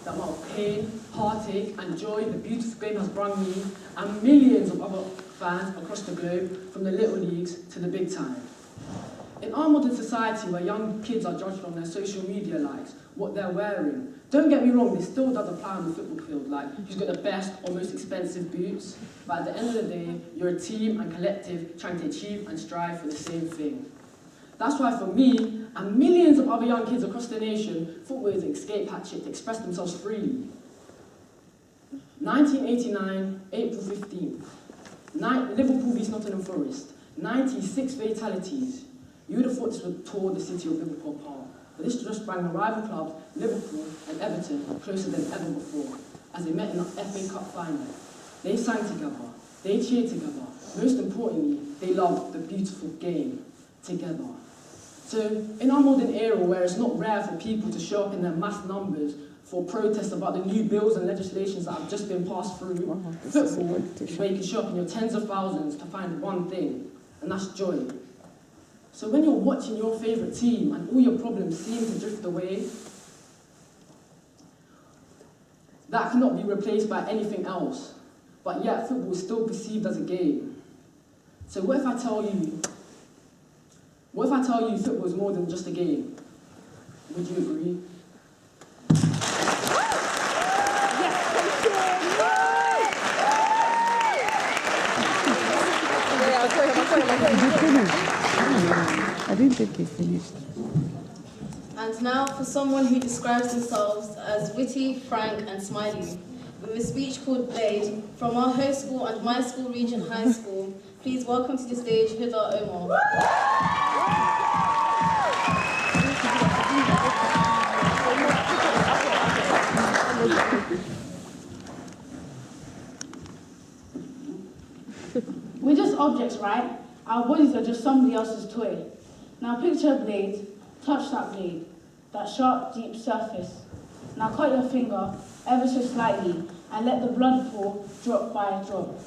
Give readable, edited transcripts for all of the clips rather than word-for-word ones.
the amount of pain, heartache and joy the beautiful game has brought me and millions of other fans across the globe, from the little leagues to the big time. In our modern society where young kids are judged on their social media likes, what they're wearing, don't get me wrong, this still does apply on the football field, like who's got the best or most expensive boots, but at the end of the day, you're a team and collective trying to achieve and strive for the same thing. That's why for me, and millions of other young kids across the nation, football is an escape hatch to express themselves freely. 1989, April 15th, Liverpool vs Nottingham Forest, 96 fatalities. You would have thought this would tour the city of Liverpool apart, but this just brought the rival clubs, Liverpool and Everton, closer than ever before, as they met in the FA Cup final. They sang together, they cheered together, most importantly, they loved the beautiful game together. So, in our modern era where it's not rare for people to show up in their mass numbers for protests about the new bills and legislations that have just been passed through, football is where you can show up in your tens of thousands to find one thing, and that's joy. So when you're watching your favourite team and all your problems seem to drift away, that cannot be replaced by anything else, but yet football is still perceived as a game. So what if I tell you football is more than just a game? Would you agree? I didn't think he finished. And now for someone who describes themselves as witty, frank and smiley, with a speech called Blade, from our host school and my school, Regent High School, please welcome to the stage Huda Omar. We're just objects, right? Our bodies are just somebody else's toy. Now picture a blade, touch that blade, that sharp, deep surface. Now cut your finger ever so slightly and let the blood pour drop by drop.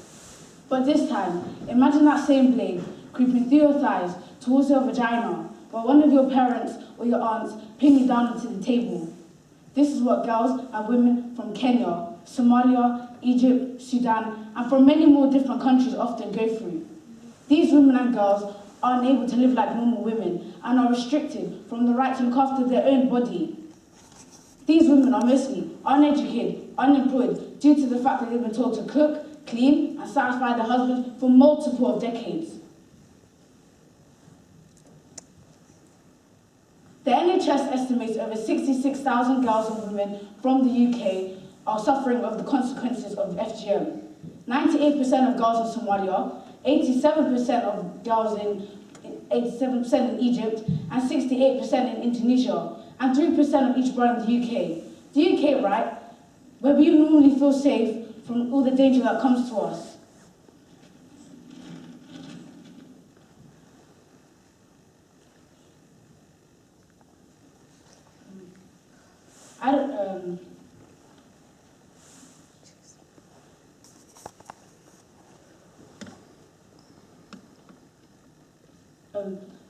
But this time, imagine that same blade creeping through your thighs towards your vagina, while one of your parents or your aunts pin you down onto the table. This is what girls and women from Kenya, Somalia, Egypt, Sudan, and from many more different countries often go through. These women and girls are unable to live like normal women and are restricted from the right to look after their own body. These women are mostly uneducated, unemployed, due to the fact that they've been told to cook, clean, and satisfy their husbands for multiple of decades. The NHS estimates over 66,000 girls and women from the UK are suffering of the consequences of FGM. 98% of girls in Somalia, 87% of girls in 87% in Egypt, and 68% in Indonesia, and 3% of each boy in the UK. The UK, right, where we normally feel safe from all the danger that comes to us.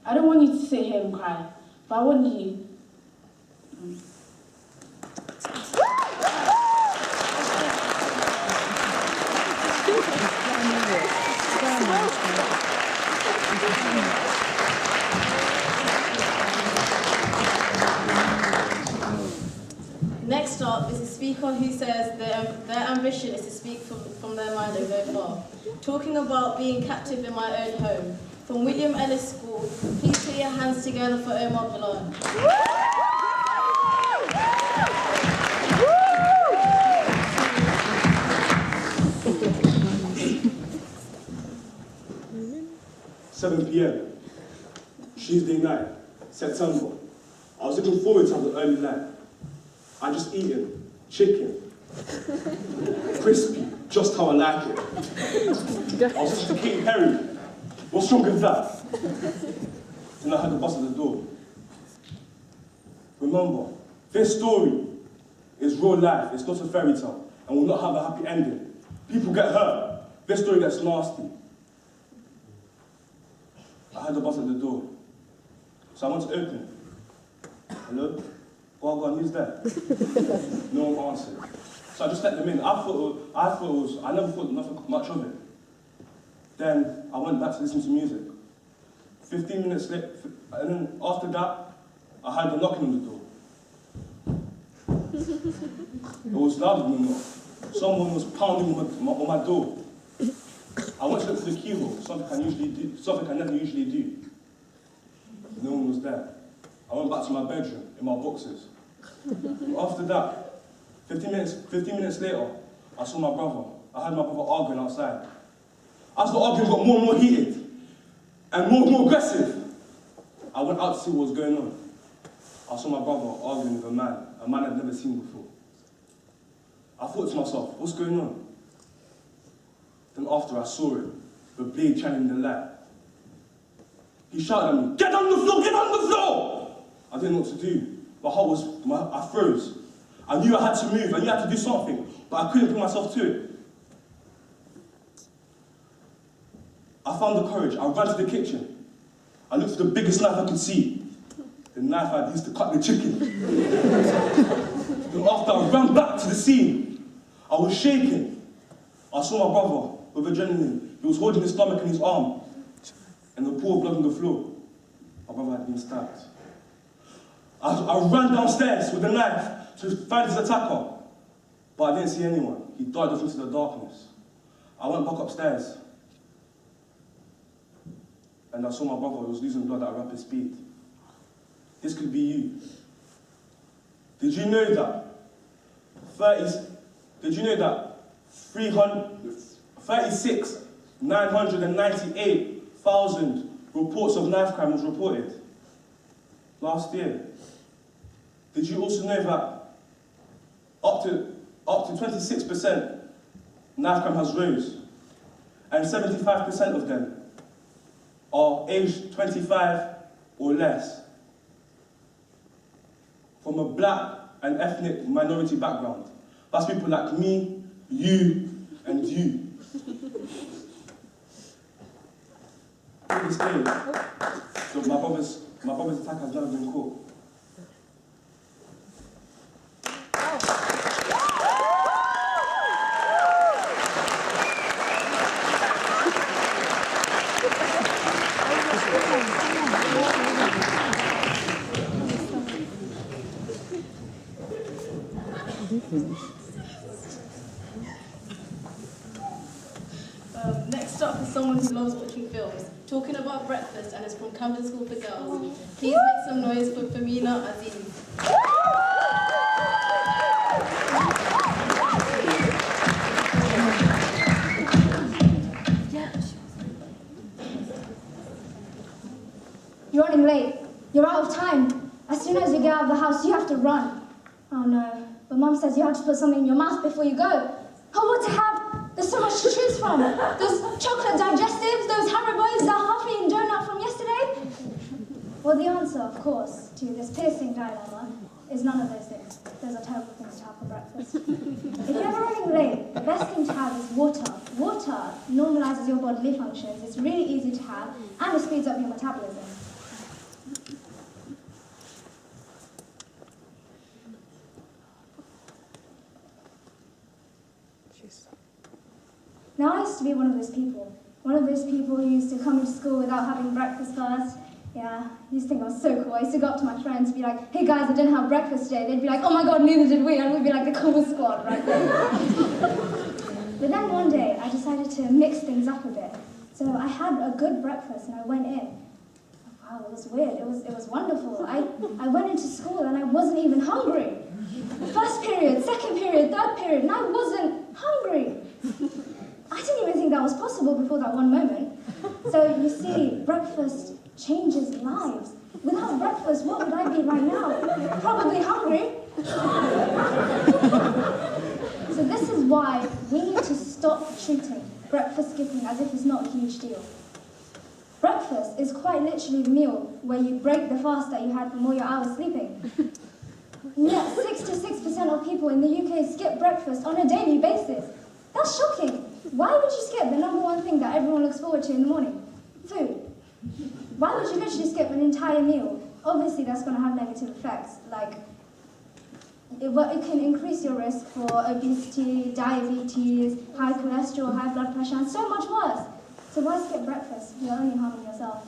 I don't want you to sit here and cry, but I want you. Next up is a speaker who says their ambition is to speak from their mind and go far. Talking about being captive in my own home. From William Ellis School, please put your hands together for Omar Bilal. $7 p.m. Tuesday night, September. I was looking forward to have an early night. I just eaten chicken, crispy, just how I like it. I was just a Katy Perry. What's wrong with that? Then I heard the bus at the door. Remember, this story is real life, it's not a fairy tale, and will not have a happy ending. People get hurt. This story gets nasty. I heard the bus at the door, so I went to open it. Hello? Go on, who's there? No one answered. So I just let them in. I never thought nothing much of it. Then I went back to listen to music. 15 minutes later, and then after that, I heard a knocking on the door. It was louder than a knock. Someone was pounding on my door. I went to look for the keyhole, something I never usually do. No one was there. I went back to my bedroom in my boxes. After that, 15 minutes later, I saw my brother. I heard my brother arguing outside. As the argument got more and more heated and more aggressive, I went out to see what was going on. I saw my brother arguing with a man I'd never seen before. I thought to myself, what's going on? Then after I saw it, the blade channeling the light. He shouted at me, "Get on the floor, get on the floor!" I didn't know what to do. I froze. I knew I had to move, I knew I had to do something, but I couldn't bring myself to it. I found the courage, I ran to the kitchen. I looked for the biggest knife I could see. The knife I used to cut the chicken. Then after I ran back to the scene, I was shaking. I saw my brother with adrenaline. He was holding his stomach in his arm, and the pool of blood on the floor. My brother had been stabbed. I ran downstairs with the knife to find his attacker, but I didn't see anyone. He died off into the darkness. I went back upstairs, and I saw my brother was losing blood at a rapid speed. This could be you. Did you know that 998,000 reports of knife crime was reported last year? Did you also know that up to 26% knife crime has rose, and 75% of them are aged 25 or less, from a black and ethnic minority background? That's people like me, you, and you. To this day, so my brother's attack has never been caught. Next up is someone who loves watching films, talking about breakfast, and is from Camden School for Girls. Please make some noise for Famina Aziz. You're running late. You're out of time. As soon as you get out of the house, you have to run. Oh no, but Mum says you have to put something in your mouth before you go. Oh, what to have? There's so much to choose from. Those chocolate digestives, those Haribos, that half-eaten donut from yesterday. Well, the answer, of course, to this piercing dilemma is none of those things. Those are terrible things to have for breakfast. If you're ever running late, the best thing to have is water. Water normalizes your bodily functions. It's really easy to have, and it speeds up your metabolism. Now, I used to be one of those people who used to come into school without having breakfast first. Yeah, I used to think I was so cool. I used to go up to my friends and be like, "Hey guys, I didn't have breakfast today." They'd be like, "Oh my god, neither did we," and we'd be like the cool squad right there. But then one day, I decided to mix things up a bit. So I had a good breakfast and I went in. Wow, it was weird. It was wonderful. I went into school and I wasn't even hungry. First period, second period, third period, and I wasn't hungry. I didn't even think that was possible before that one moment. So you see, breakfast changes lives. Without breakfast, what would I be right now? Probably hungry. So this is why we need to stop treating breakfast skipping as if it's not a huge deal. Breakfast is quite literally the meal where you break the fast that you had from all your hours sleeping. Yet 66% of people in the UK skip breakfast on a daily basis. That's shocking. Why would you skip the number one thing that everyone looks forward to in the morning? Food. Why would you literally skip an entire meal? Obviously, that's going to have negative effects, like it can increase your risk for obesity, diabetes, high cholesterol, high blood pressure, and so much worse. So why skip breakfast? You're only harming yourself.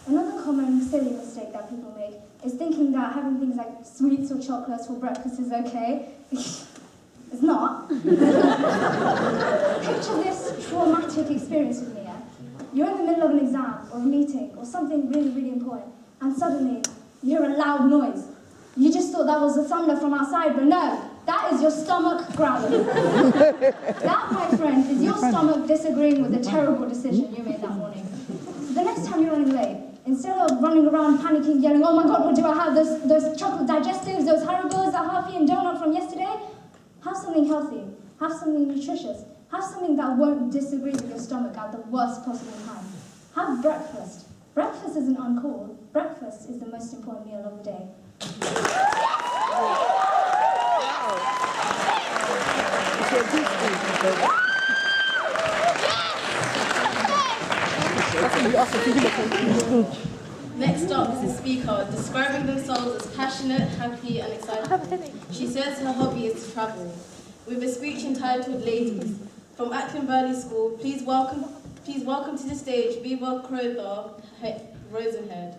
Another common silly mistake that people make is thinking that having things like sweets or chocolates for breakfast is okay. It's not. Picture this traumatic experience with me, yeah? You're in the middle of an exam or a meeting or something really, really important, and suddenly you hear a loud noise. You just thought that was the thunder from outside, but no, that is your stomach growling. That, my friend, is your stomach disagreeing with the terrible decision you made that morning. So the next time you're running late, instead of running around panicking, yelling, oh my God, what do I have? Those chocolate digestives, those Haribos, that half-eaten donut from yesterday? Have something healthy. Have something nutritious. Have something that won't disagree with your stomach at the worst possible time. Have breakfast. Breakfast isn't uncool. Breakfast is the most important meal of the day. Next up is a speaker describing themselves as passionate, happy, and excited. She says her hobby is to travel. With a speech entitled Ladies, from Ackland Burley School, please welcome to the stage Biba Crowther Rosenhead.